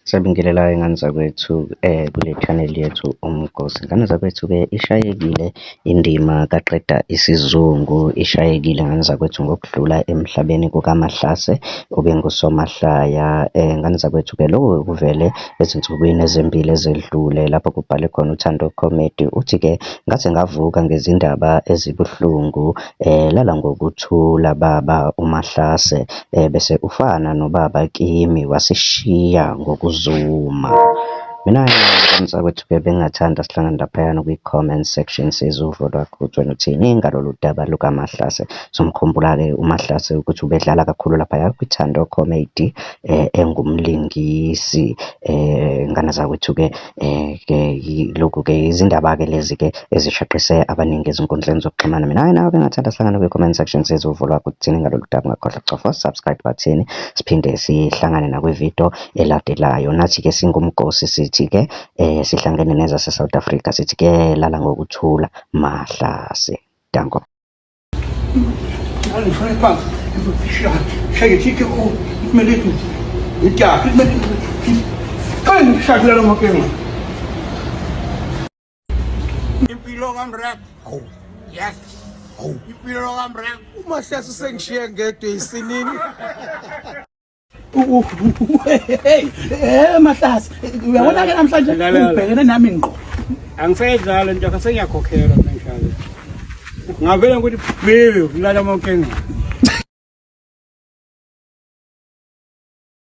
Sabingelela ingane zakwethu kule channel yethu Umgosi. Ingane zakwethu-ke ishayekile indima kaQeda Isizungu, ishayekile ingane zakwethu ngokudlula emhlabeni kukaMahlase obengusomahlaya. Ingane zakwethu-ke lokho kuvele ezinsukwini ezimbili ezedlule lapho kubhale khona uThando Comedy. Uthi-ke ngathi ngavuka ngezindaba ezibuhlungu, lala ngokuthula baba uMahlase, bese ufana nobaba kimi wasishiya ngokuzuma. Mina ingane zakwethu-ke bengingathanda sihlangane laphayana kwi-comment section sizwe uvo lwakho ukuthi wena uthini ngalolu daba lukaMahlase. Somkhumbula-ke uMahlase ukuthi ubedlala kakhulu laphaya kwithando comedy, engumlingisi. Ingane zakwethu-ke lokhu-ke izindaba-ke lezi-ke ezishaqise abaningi ezinkundleni zokuxhumana. Mina nawe bengathanda sihlangane kwi-comment section sizwe uvo lwakho ukuthi uthini ngalolu daba. Ungakhohlwa ukucofa subscribe button, siphinde sihlangane nakwi-video elandelayo. Nathi-ke singumgosi sithi-ke sihlangene neza se-South Africa sithi-ke lala ngokuthula Mahlase. Danko. Impilo kamrek. Oh, yes. Oh, impilo kamrek. uMahlase sengishiye ngedwa isinini. Mahlase, uyabona ke namhlanje ubhekene nami ngqo. Angisayidlala nje asengiyakhokhelwa manje. Ngavela ukuthi bebe kulala Mofokeng.